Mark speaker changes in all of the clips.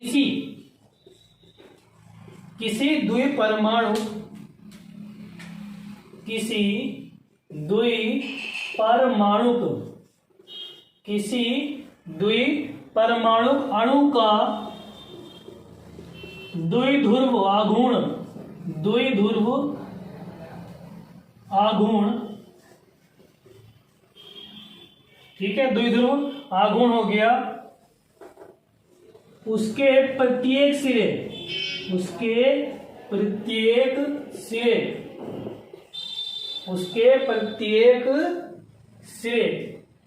Speaker 1: किसी किसी द्विपरमाणु किसी द्विपरमाणुक किसी द्विपरमाणुक अणु का द्विध्रुव आघूर्ण ठीक है, द्विध्रुव आघूर्ण हो गया, उसके प्रत्येक सिरे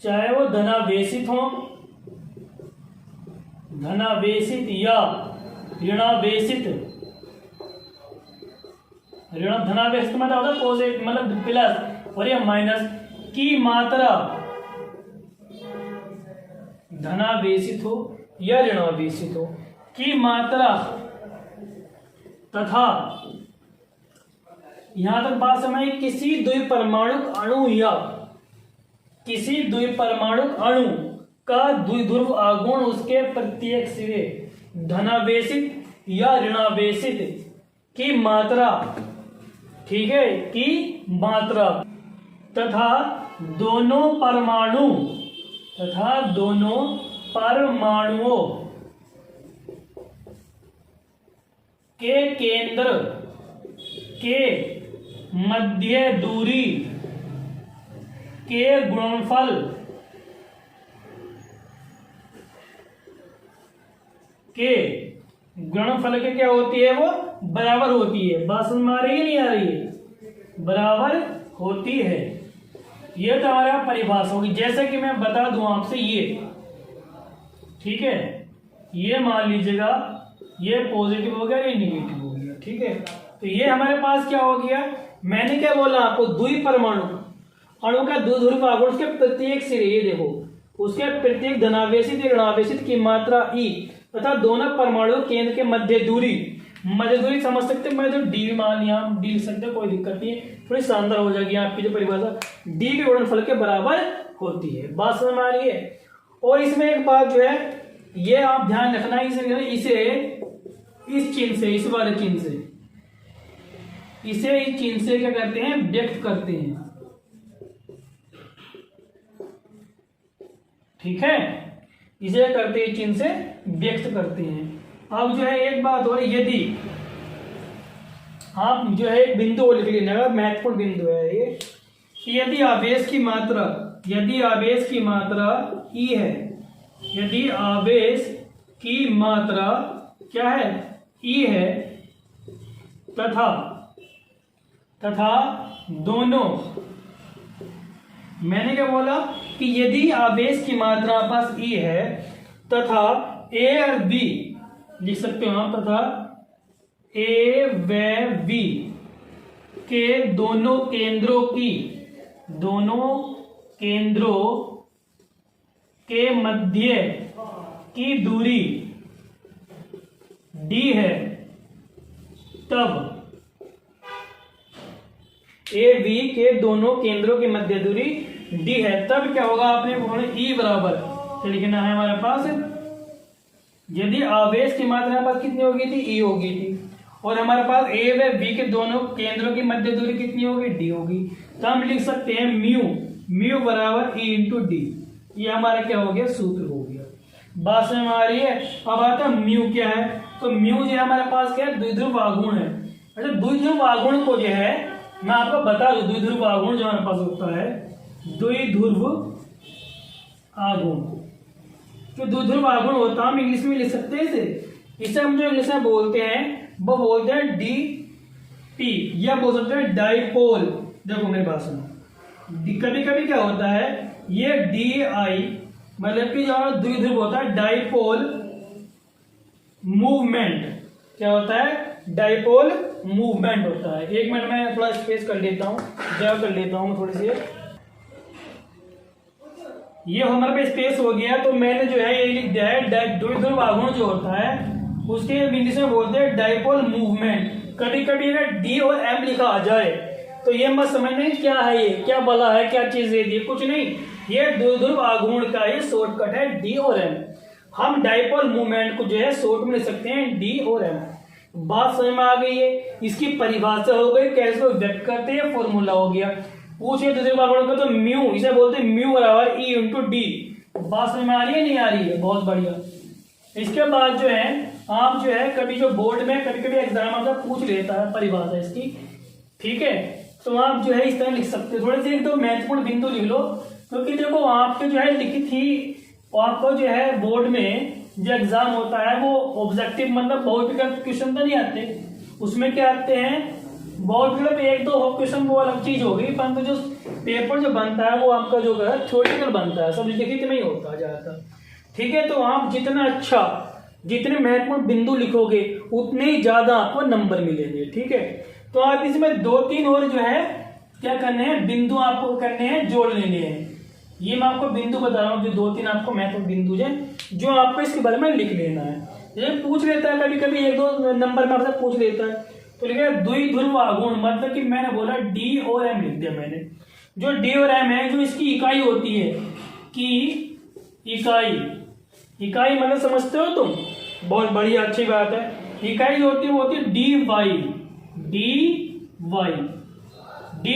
Speaker 1: चाहे वो धनावेशित या ऋणावेशित धनावेशित मतलब होता है पॉजिटिव मतलब प्लस और ये माइनस की मात्रा धनावेशित हो या ऋणावेशित हो की मात्रा तथा यहां तक बात समझ, किसी द्विपरमाणुक अणु का द्विध्रुव आघूर्ण उसके प्रत्येक सिरे धनावेशित या ऋणावेशित की मात्रा ठीक है की मात्रा तथा दोनों परमाणुओं के केंद्र के मध्य दूरी के गुणनफल के क्या होती है, वो बराबर होती है। बात समझ में आ रही है नहीं आ रही है? बराबर होती है। ये तो हमारे यहाँ परिभाषा होगी। जैसे कि मैं बता दूं आपसे, ये ठीक है, ये मान लीजिएगा ये पॉजिटिव हो गया, ये निगेटिव हो गया, ठीक है। तो ये हमारे पास क्या हो गया, मैंने क्या बोला आपको, द्विपरमाणु अणु का द्विध्रुव आघूर्ण उसके प्रत्येक सिरे, ये देखो उसके प्रत्येक धनावेशित ऋणावेशित की मात्रा ई तथा दोनों परमाणु केंद्र के मध्य दूरी समझ सकते हैं। मैं तो डी मान लिया, डी लिख सकते हैं, कोई दिक्कत नहीं है, थोड़ी शानदार हो जाएगी आपकी जो परिभाषा, डी के गुणनफल के बराबर होती है। बात समझ में आ रही है? और इसमें एक बात जो है ये आप ध्यान रखना, इसे इस चिन्ह से, इस वाले चिन्ह से, इसे इस चिन्ह से क्या करते हैं, व्यक्त करते हैं, ठीक है, इसे करते हैं चिन्ह से व्यक्त करते हैं। अब जो है एक बात और, यदि आप जो है एक बिंदु लिख लेना, महत्वपूर्ण बिंदु है ये, यदि आवेश की मात्रा ई है, यदि आवेश की मात्रा क्या है, ई है, तथा दोनों, मैंने क्या बोला कि यदि आवेश की मात्रा पास ई है तथा ए और बी लिख सकते हो आप, तथा ए व बी के दोनों केंद्रों के मध्य की दूरी डी है, तब ए बी के दोनों केंद्रों की मध्य दूरी डी है, तब क्या होगा, आपने ई बराबर क्या लिखना है हमारे पास, यदि आवेश की मात्रा हमारे पास कितनी होगी थी, ई होगी थी, और हमारे पास ए व बी के दोनों केंद्रों की मध्य दूरी कितनी होगी, डी होगी, तो हम लिख सकते हैं म्यू बराबर ई इंटू डी। ये हमारा क्या हो गया, सूत्र हो गया। बात समझ में आ रही है? अब आता है म्यू क्या है, तो म्यू जो है हमारे पास क्या है, द्विध्रुव आघूर्ण है। अच्छा, द्विध्रुव आघूर्ण को जो है मैं आपको बता दूं, द्विध्रुव आघूर्ण जो हमारे पास होता है, द्विध्रुव आघूर्ण, जो द्विध्रुव आघूर्ण होता है हम इंग्लिश में लिख सकते हैं इसे हम जो इंग्लिश में बोलते हैं वो बोलते हैं डी पी, या बोल सकते हैं डाइपोल। देखो मेरी बात सुनो, कभी कभी क्या होता है, ये डी आई मतलब कि जो द्विध्रुव होता है, डाइपोल मूवमेंट, क्या होता है, डाइपोल मूवमेंट होता है। एक मिनट में थोड़ा स्पेस कर लेता हूँ, जगह कर लेता हूँ थोड़ी सी, ये हमारे पे स्पेस हो गया, तो मैंने जो है ये लिख दिया है द्विध्रुव आघूर्ण जो होता है उसके इंग्लिश में बोलते हैं डाइपोल मूवमेंट। कभी कभी अगर डी और एम लिखा आ जाए तो ये मत समझना क्या है, ये क्या बला है, क्या चीज दे दी, कुछ नहीं, ये द्विध्रुव आघूर्ण का ही शॉर्टकट है डी और एम। हम डाइपोल मूवमेंट को जो है शॉर्ट में लिख सकते हैं डी और एम। बात समझ में आ गई है। इसकी परिभाषा हो गई, कैसे व्यक्त करते हैं, फॉर्मूला हो गया। पूछिए दूसरे बार का तो म्यू, इसे बोलते हैं म्यू बराबर ई इंटू डी। बात समझ में आ रही है नहीं आ रही है? बहुत बढ़िया। इसके बाद जो है आप जो है कभी जो बोर्ड में कभी कभी एग्जाम आपका पूछ लेता है परिभाषा इसकी, ठीक है, तो आप जो है इस तरह लिख सकते हो। थोड़े से एक दो महत्वपूर्ण बिंदु लिख लो, क्योंकि देखो आपके जो है लिखी थी, आपको जो है बोर्ड में जो एग्जाम होता है वो ऑब्जेक्टिव मतलब बहुत क्वेश्चन तो नहीं आते, उसमें क्या आते हैं बहुत मतलब एक दो क्वेश्चन, वो अलग चीज होगी, परंतु जो पेपर जो बनता है वो आपका जो है थ्योरेटिकल बनता है, सब लिखित में ही होता है ज्यादातर, ठीक है। तो आप जितना अच्छा जितने महत्वपूर्ण बिंदु लिखोगे उतने ही ज्यादा आपको नंबर मिलेंगे, ठीक है। तो आप इसमें दो तीन और जो है क्या करने हैं, बिंदु आपको करने हैं, जोड़ लेने हैं। ये मैं आपको बिंदु बता रहा हूँ, जो दो तीन आपको महत्वपूर्ण बिंदु है जो आपको इसके बारे में लिख लेना है। ये पूछ लेता है कभी कभी एक दो नंबर में आपसे पूछ लेता है, तो लिखा है द्विध्रुव आघूर्ण, मतलब कि मैंने बोला डी और एम लिख दिया मैंने। जो डी और एम है, जो इसकी इकाई होती है कि इकाई मतलब समझते हो तुम, बहुत बढ़िया अच्छी बात है। इकाई जो होती है वो होती है डी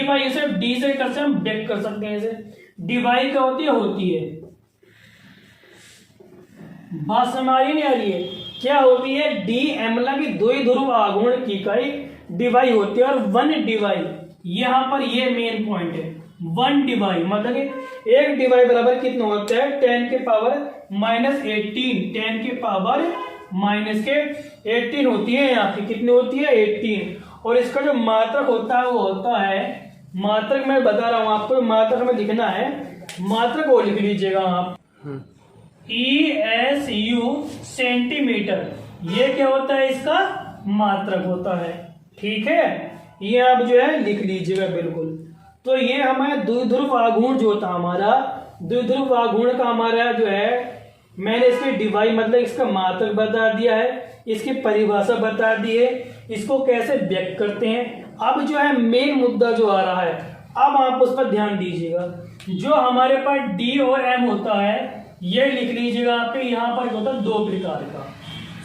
Speaker 1: वाई इसे डी से कर सकते हम व्यक्त कर सकते हैं, इसे डी वाई क्या होती है बात समझ आ रही नहीं आ रही है? क्या होती है डी एम की द्विध्रुव आघूर्ण की इकाई डी वाई होती है, और वन डी वाई यहाँ पर ये मेन पॉइंट है। वन डी वाई मतलब एक डी वाई बराबर कितना होता है 10 के पावर -18, 10 के पावर -18 होती है यहाँ पे, कितनी होती है 18। और इसका जो मात्रक होता है वो होता है, मात्रक मैं बता रहा हूँ आपको, मात्रक में लिखना है, मात्रक को लिख लीजिएगा आप ESU सेंटीमीटर, ये क्या होता है इसका मात्रक होता है, ठीक है। ये आप जो है लिख लीजिएगा बिल्कुल। तो ये हमारा द्विध्रुव आघूर्ण जो था हमारा, द्विध्रुव आघूर्ण का हमारा जो है मैंने इसके डिवाई मतलब इसका मात्रक बता दिया है, इसकी परिभाषा बता दी है, इसको कैसे व्यक्त करते हैं। अब जो है मेन मुद्दा जो आ रहा है, अब आप उस पर ध्यान दीजिएगा। जो हमारे पास डी और एम होता है ये लिख लीजिएगा आपके यहाँ पर होता है दो प्रकार का।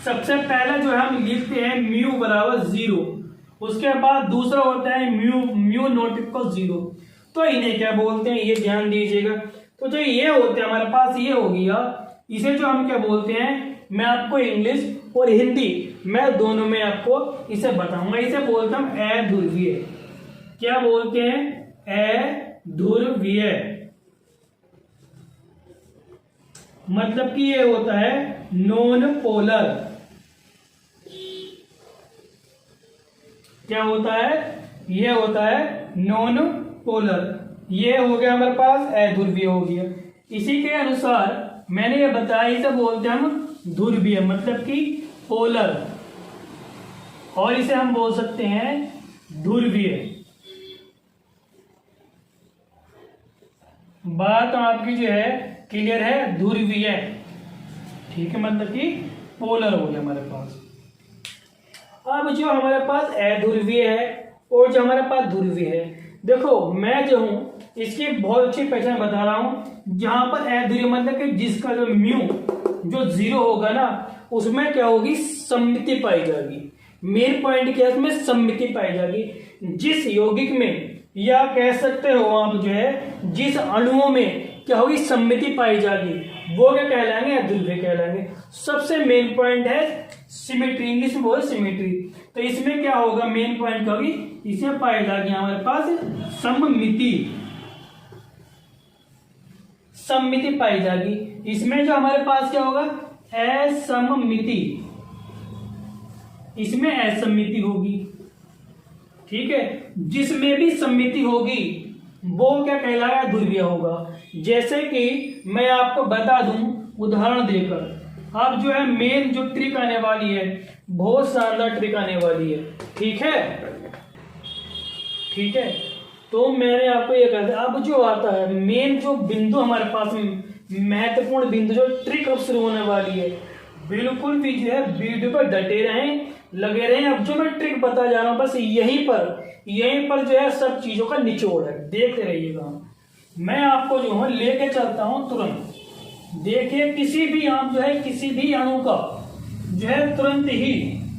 Speaker 1: सबसे पहला जो है हम लिखते हैं म्यू बराबर 0, उसके बाद दूसरा होता है म्यू नॉट इक्वल 0। तो इन्हें क्या बोलते हैं ये ध्यान दीजिएगा। तो जो ये होते हैं हमारे पास ये हो गया, इसे जो हम क्या बोलते हैं, मैं आपको इंग्लिश और हिंदी मैं दोनों में आपको इसे बताऊंगा। इसे बोलते हैं अध्रुवीय। क्या बोलते हैं? अध्रुवीय, मतलब कि ये होता है नॉन पोलर। क्या होता है? ये होता है नॉन पोलर। ये हो गया हमारे पास अध्रुवीय हो गया। इसी के अनुसार मैंने ये बताया, इसे बोलते हैं हम ध्रुवीय मतलब कि पोलर, और इसे हम बोल सकते हैं ध्रुवीय। बात आपकी जो है क्लियर है? ध्रुवीय, ठीक है, मतलब कि पोलर हो गया हमारे पास। अब जो हमारे पास अध्रुवीय है और जो हमारे पास ध्रुवीय है, देखो मैं जो हूं इसकी बहुत अच्छी पहचान बता रहा हूं। जहां पर अध्रुवीय मतलब कि जिसका जो म्यू जो 0 होगा ना, उसमें क्या होगी, सममिति पाई जाएगी। मेन पॉइंट क्या है, उसमें सममिति पाई जाएगी। जिस यौगिक में, या कह सकते हो आप जो है जिस अणुओं में क्या होगी, सममिति पाई जाएगी, वो क्या कहलाएंगे, अध्रुवीय कहलाएंगे। सबसे मेन पॉइंट है सिमेट्री, इंग्लिश में बोल सिमेट्री। तो इसमें क्या होगा, मेन पॉइंट क्या होगी, इसमें पाई जाएगी हमारे पास सममिति, सममिति पाई जाएगी। इसमें जो हमारे पास क्या होगा, असममिति, इसमें असममिति होगी, ठीक है। जिसमें भी सममिति होगी वो क्या कहलाएगा, ध्रुवीय होगा। जैसे कि मैं आपको बता दूं उदाहरण देकर, अब जो है मेन जो ट्रिक आने वाली है, बहुत शानदार ट्रिक आने वाली है, ठीक है, ठीक है। तो मैंने आपको ये कहा था, अब जो आता है मेन जो बिंदु हमारे पास महत्वपूर्ण बिंदु, जो ट्रिक अब शुरू होने वाली है, बिल्कुल भी जो है वीडियो पर डटे रहें, लगे रहें। अब जो मैं ट्रिक बता जा रहा हूं बस यहीं पर जो है सब चीजों का निचोड़ है, देखते रहिएगा। मैं आपको जो है लेके चलता हूं तुरंत, देखिए किसी भी आप जो है किसी भी अणु का जो है तुरंत ही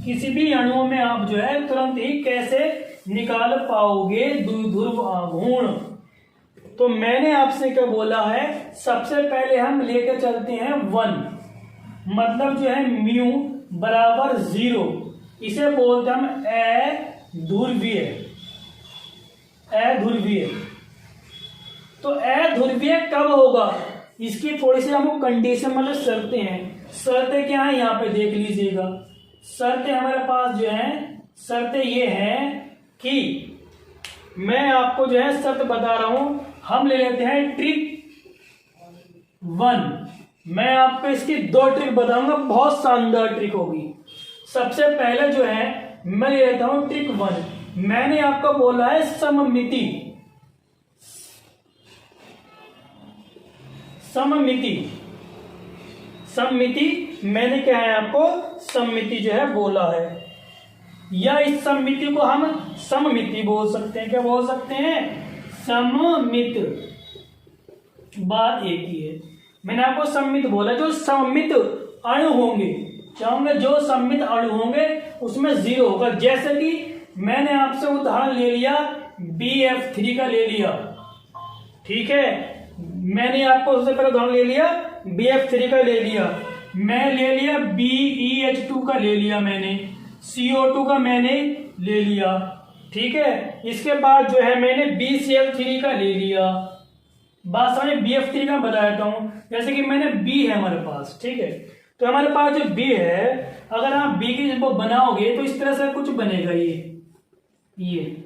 Speaker 1: किसी भी अणुओं में आप जो है तुरंत ही कैसे निकाल पाओगे द्विध्रुव आघूर्ण। तो मैंने आपसे क्या बोला है, सबसे पहले हम लेकर चलते हैं 1, मतलब जो है म्यू बराबर 0, इसे बोलते हम अध्रुवीय। अध्रुवीय तो अध्रुवीय कब होगा, इसकी थोड़ी सी हमको कंडीशन मतलब शर्तें हैं। शर्तें क्या है यहाँ पे देख लीजिएगा। शर्तें हमारे पास जो है, शर्तें ये हैं कि मैं आपको जो है शर्त बता रहा हूं। हम ले लेते हैं ट्रिक 1। मैं आपको इसकी 2 ट्रिक बताऊंगा, बहुत शानदार ट्रिक होगी। सबसे पहले जो है मैं ले लेता हूं ट्रिक 1। मैंने आपको बोला है सममिति। सममिति सममिति मैंने क्या है आपको सममिति जो है बोला है, या इस सममिति को हम सममिति बोल सकते हैं। क्या बोल सकते हैं, सममित। बात एक ही है, मैंने आपको सममित बोला। जो सममित अणु होंगे, क्या होंगे, जो सममित अणु होंगे उसमें 0 होगा। जैसे कि मैंने आपसे उदाहरण ले लिया BF3 का ले लिया, ठीक है। मैंने आपको सबसे पहले उदाहरण ले लिया BF3 का ले लिया, मैं ले लिया BeH2 का ले लिया, मैंने CO2 का मैंने ले लिया, ठीक है। इसके बाद जो है मैंने BCl3 का ले लिया। बात समझ, BF3 का बता देता हूं। जैसे कि मैंने B है हमारे पास, ठीक है। तो हमारे पास जो B है, अगर आप B की जब बनाओगे तो इस तरह से कुछ बनेगा। ये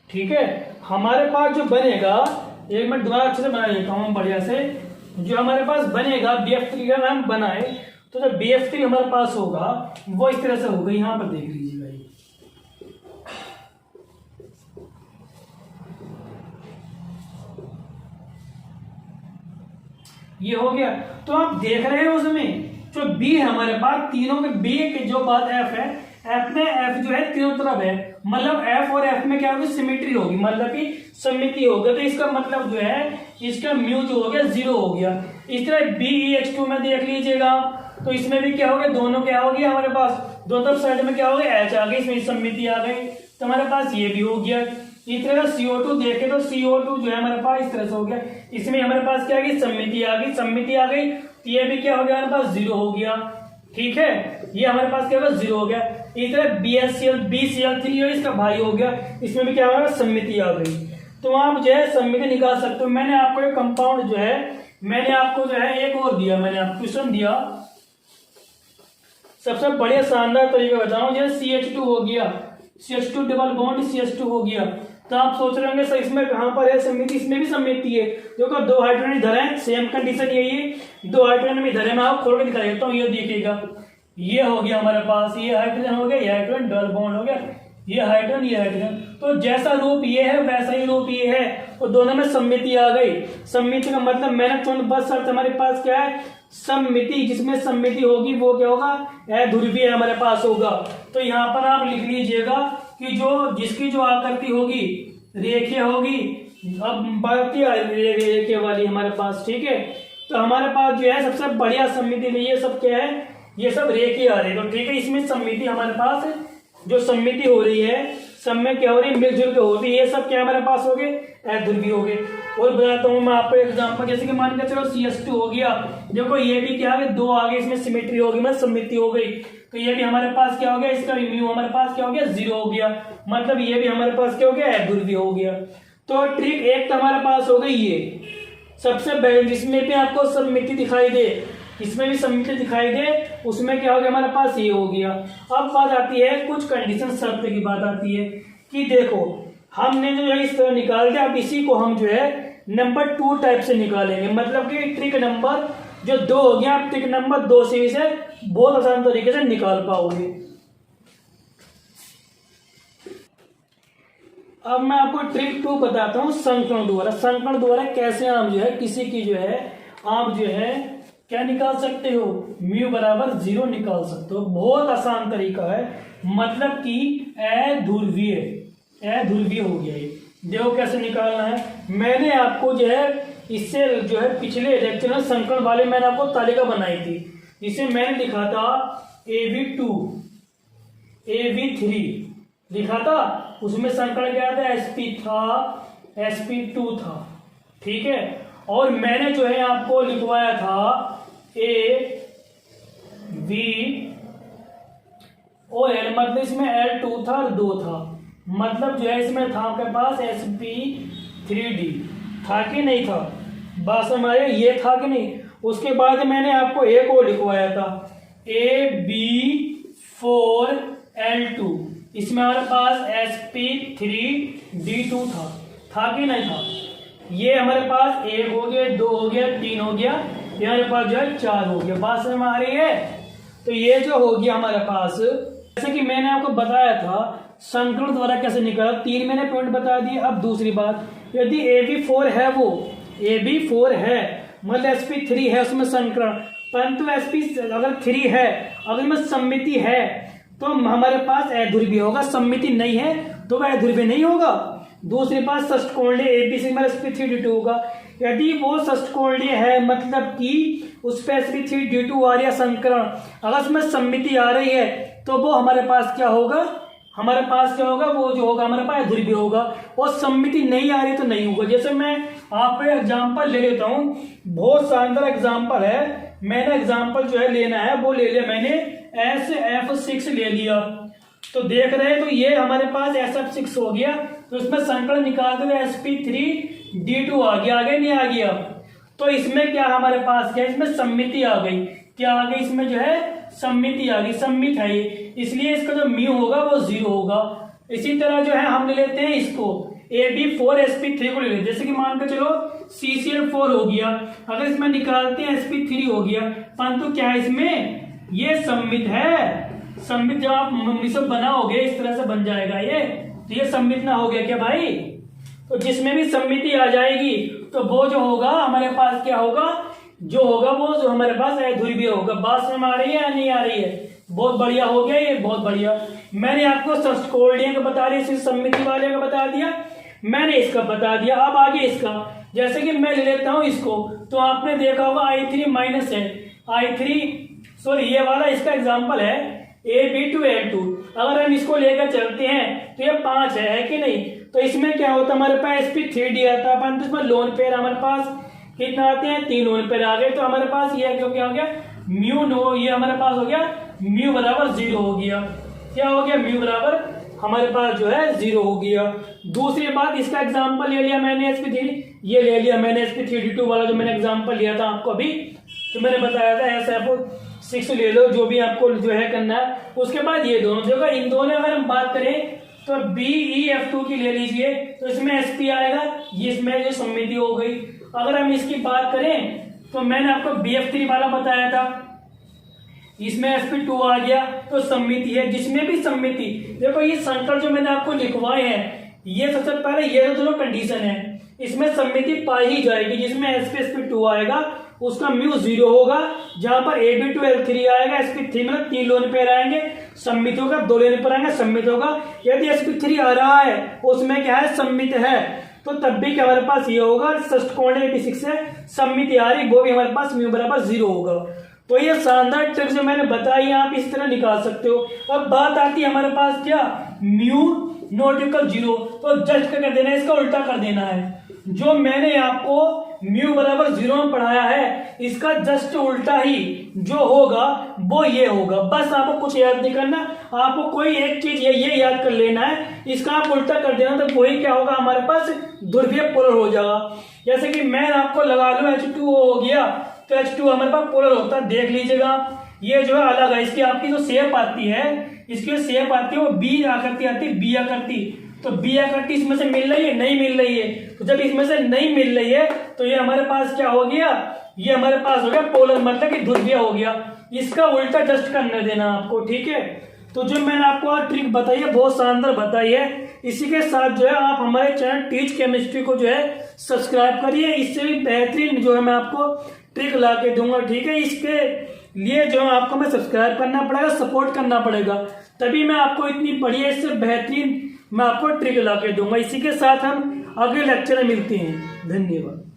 Speaker 1: ठीक है। हमारे पास जो बनेगा, एक मिनट दोबारा अच्छे से बना देता हूँ बढ़िया से। जो हमारे पास बनेगा BF3 का हम बनाए, तो जो BF3 हमारे पास होगा वो इस तरह से होगा। यहां पर देख लीजिएगा, ये हो गया। तो आप देख रहे हो उसमें जो B है हमारे पास, तीनों के B के जो बात F है, F में F जो है तीनों तरफ है, मतलब F और F में क्या होगी, सिमेट्री होगी, मतलब कि सममिति होगी। तो इसका मतलब जो है इसका म्यू जो हो गया 0 हो गया। इस तरह BeH2 में देख लीजिएगा, तो इसमें भी क्या हो गया, दोनों क्या हो गया हमारे पास, दोनों तरफ साइड में क्या हो गया, H आ गई, इसमें सममिति आ गई। तो हमारे पास ये भी हो गया। इस तरह CO2 देखे तो CO2 जो है हमारे पास इस तरह से हो गया, इसमें हमारे पास क्या आ गई, सममिति आ गई। सममिति आ गई तो ये भी क्या हो गया हमारे पास, 0 हो गया, ठीक है। ये हमारे पास क्या होगा, 0 हो गया। इस तरह BCl3 इसका भाई हो गया, इसमें भी क्या होगा, सममिति आ गई। तो आप जो है सममिति निकाल सकते हो। मैंने आपको एक कंपाउंड जो है, मैंने आपको जो है एक और दिया, मैंने आपको क्वेश्चन दिया, सबसे बढ़िया शानदार तरीका बताऊं। जैसे CH2 हो गया, CH2 डबल बॉन्ड CH2 हो गया। तो आप सोच रहे होंगे सर इसमें कहां पर है सममिति, इसमें भी सममिति है। देखो 2 हाइड्रोजन इधर है, सेम कंडीशन यही है, 2 हाइड्रोजन में इधर है। मैं आपको खोल के दिखा देता हूँ, ये देखिएगा, ये हो गया हमारे पास, ये हाइड्रोजन हो गया, ये हाइड्रोजन डबल बॉन्ड हो गया, ये हाइड्रोजन, ये हाइड्रोजन। तो जैसा रूप ये है वैसा ही रूप ये है, तो दोनों में सममिति आ गई। सममिति का मतलब मैंने चुन, बस शर्त हमारे पास क्या है, सममिति। जिसमें सममिति होगी वो क्या होगा, अध्रुवीय हमारे पास होगा। तो यहाँ पर आप लिख लीजिएगा कि जो जिसकी जो आकृति होगी रेखीय होगी, अब बढ़ती रेखीय वाली हमारे पास, ठीक है। तो हमारे पास जो है सबसे बढ़िया सममिति में ये सब क्या है, ये सब रेखीय आ रही है। तो ठीक है, इसमें सममिति हमारे पास जो सममिति हो रही है, सब में क्या हो रही है, मिलजुल के हो रही है। ये सब क्या हमारे पास हो गए, अध्रुवीय हो गए। और बताता हूँ मैं आपको एग्जांपल, जैसे कि मान के चलो CH2 हो गया, देखो ये भी क्या है, 2 आगे, इसमें सिमेट्री होगी, मतलब सममिति हो गई। तो ये भी हमारे पास क्या हो गया, इसका म्यू हमारे पास क्या हो गया, 0 हो गया, मतलब ये भी हमारे पास क्या हो गया, अध्रुवीय हो गया। तो ट्रिक 1 तो हमारे पास हो गई ये सबसे पहले, जिसमें भी आपको सममिति दिखाई दे, इसमें भी सममिति दिखाई दे, उसमें क्या हो गया हमारे पास, ये हो गया। अब बात आती है कुछ कंडीशन शर्त की बात आती है कि देखो हमने जो है इस तरह निकाल दिया, अब इसी को हम जो है नंबर 2 टाइप से निकालेंगे। मतलब कि ट्रिक नंबर जो 2 हो गया, आप ट्रिक नंबर 2 से इसे बहुत आसान तरीके से निकाल पाओगे। अब मैं आपको ट्रिक 2 बताता हूं संकर्ण द्वारा। संकर्ण द्वारा कैसे आप जो है किसी की जो है आप जो है क्या निकाल सकते हो, म्यू बराबर 0 निकाल सकते हो। बहुत आसान तरीका है, मतलब कि अध्रुवीय हो गया ये। देखो कैसे निकालना है। मैंने आपको जो है इससे जो है पिछले लेक्चर में संकलन वाले मैंने आपको तालिका बनाई थी, जिसे मैंने लिखा था AB2 AB3 लिखा था। उसमें संकलन क्या था, SP था, SP2 था, ठीक है। और मैंने जो है आपको लिखवाया था AB और L, मतलब इसमें L2 था और 2 था, मतलब जो है इसमें था आपके पास SP3D, था कि नहीं था, बात समझ आए, ये था कि नहीं। उसके बाद मैंने आपको एक और लिखवाया था AB4L2, इसमें हमारे पास SP3D2 था कि नहीं था। ये हमारे पास 1 हो गया, 2 हो गया, 3 हो गया, ये हमारे पास जो है 4 हो गया, बात समझ आ रही है। तो ये जो हो गया हमारे पास, जैसे कि मैंने आपको बताया था संकलन द्वारा कैसे निकाला, 3 मैंने पॉइंट बता दिए। अब दूसरी बात, यदि AB4 है, वो AB4 है मतलब SP3 है उसमें संकलन, परंतु SP अगर 3 है, अगर में सम्मिति है तो हमारे पास अध्रुवीय होगा, सम्मिति नहीं है तो वह अध्रुवीय नहीं होगा। दूसरी बात, षष्ठकोणीय ABC में SP3D2 होगा। यदि वो षष्ठकोणीय है मतलब कि उस पर SP3D2 आ रही है संकरण, अगर उसमें सम्मिति आ रही है तो वो हमारे पास क्या होगा, हमारे पास क्या होगा, वो जो होगा हमारे पास अध्रुवीय होगा। और सम्मिति नहीं आ रही तो नहीं होगा। जैसे मैं आप एग्जाम्पल ले लेता हूँ, बहुत शानदार एग्जाम्पल है, मैंने एग्जाम्पल जो है लेना है वो ले लिया मैंने, SF6 ले लिया। तो देख रहे हैं, तो ये हमारे पास SF6 हो गया, तो इसमें संकलन निकालते हुए SP3D2 आ गया, आगे नहीं आ गया। तो इसमें क्या हमारे पास क्या, इसमें सम्मिति आ गई, क्या आ गई, इसमें जो है सम्मिति आ गई, सम्मित है ये, इसलिए इसका जो म्यू होगा वो 0 होगा। इसी तरह जो है हम ले लेते हैं इसको AB4SP3 को ले लेते हैं। जैसे कि मान के चलो CCl4 हो गया, अगर इसमें निकालते हैं SP3 हो गया, परंतु क्या है इसमें, ये सम्मित है, सम्मित जब आप सब बनाओगे इस तरह से बन जाएगा ये, तो ये सम्मित ना हो गया क्या भाई। तो जिसमें भी सम्मिति आ जाएगी तो वो जो होगा हमारे पास क्या होगा, जो होगा वो जो हमारे पास अध्रुवीय होगा। बात समझ आ रही है या नहीं आ रही है, बहुत बढ़िया हो गया ये, बहुत बढ़िया। मैंने आपको षष्ठकोणीय का बता दिया, सम्मिति वाले का बता दिया, मैंने इसका बता दिया। अब आगे इसका, जैसे कि मैं ले लेता हूं इसको, तो आपने देखा होगा I3 माइनस है, I3 सॉरी ये वाला इसका एग्जाम्पल है AB2L2। अगर हम इसको लेकर चलते हैं तो ये 5 है कि नहीं। तो इसमें क्या होता है, हमारे पास SP3D आता है, परंतु इसमें लोन पेयर हमारे पास कितना आते हैं, 3 लोन पेयर आ गए। तो हमारे पास ये क्या हो गया, म्यू नो, ये हमारे पास हो गया म्यू बराबर 0 हो गया। क्या हो गया, म्यू बराबर हमारे पास जो है 0 हो गया। दूसरी बात, इसका एग्जाम्पल ले लिया मैंने SP3, ये ले लिया मैंने SP3D2 वाला जो मैंने एग्जाम्पल लिया था आपको अभी, तो मैंने बताया था SF6 ले लो, जो भी आपको जो है करना है। उसके बाद ये दोनों जगह, इन दोनों अगर हम बात करें तो BeF2 की ले लीजिए, तो इसमें SP आएगा, ये इसमें जो सम्मिति हो गई। अगर हम इसकी बात करें तो मैंने आपको BF3 वाला बताया था, इसमें SP2 आ गया, तो सम्मिति है। जिसमें भी सम्मिति, देखो ये संकलन जो मैंने आपको लिखवाए हैं, ये सबसे पहले ये दोनों कंडीशन है, इसमें सम्मिति पाई ही जाएगी। जिसमें SP2 आएगा उसका म्यू 0 होगा, जहां पर AB2L3 आएगा, SP3 में 3 लोन पेयर आएंगे, सम्मित होगा, 2 लोन पेयर आएंगे, सम्मित होगा। यदि SP3 आ रहा है उसमें क्या है, सम्मित है, तो तब भी क्या हमारे पास ये होगा, षष्ठकोणीय AB6 है, सम्मिति आ रही, वो भी हमारे पास म्यू बराबर 0 होगा। तो ये शानदार ट्रिक जो मैंने बताई आप इस तरह निकाल सकते हो। अब बात आती है हमारे पास क्या, म्यू नॉट इक्वल 0, तो जस्ट क्या कर देना है, इसका उल्टा कर देना है। जो मैंने आपको म्यू बराबर 0 में पढ़ाया है, इसका जस्ट उल्टा ही जो होगा वो ये होगा। बस आपको कुछ याद नहीं करना, आपको कोई एक चीज ये याद कर लेना है, इसका आप उल्टा कर देना, तो वही क्या होगा, हमारे पास ध्रुवीय पोलर हो जाएगा। जैसे कि मैं आपको लगा लूं H2O हो गया, तो H2 हमारे पास पोलर होता है, देख लीजिएगा। ये जो है अलग है, इसकी आपकी जो शेप आती है, इसकी जो शेप आती है वो B आकृति आती है, B आकृति। तो B आकृति इसमें से मिल रही है, नहीं मिल रही है। तो जब इसमें से नहीं मिल रही है तो ये हमारे पास क्या हो गया, ये हमारे पास हो गया पोलर, मतलब कि ध्रुवीय हो गया। इसका उल्टा जस्ट करने देना आपको, ठीक है। तो जो मैंने आपको ट्रिक बताई है बहुत शानदार बताई है। इसी के साथ जो है आप हमारे चैनल टीच केमिस्ट्री को जो है सब्सक्राइब करिए, इससे भी बेहतरीन जो है मैं आपको ट्रिक ला के दूंगा, ठीक है। इसके लिए जो है आपको मैं सब्सक्राइब करना पड़ेगा, सपोर्ट करना पड़ेगा, तभी मैं आपको इतनी बढ़िया इससे बेहतरीन मैं आपको ट्रिक ला के दूंगा। इसी के साथ हम अगले लेक्चर में मिलते हैं। धन्यवाद।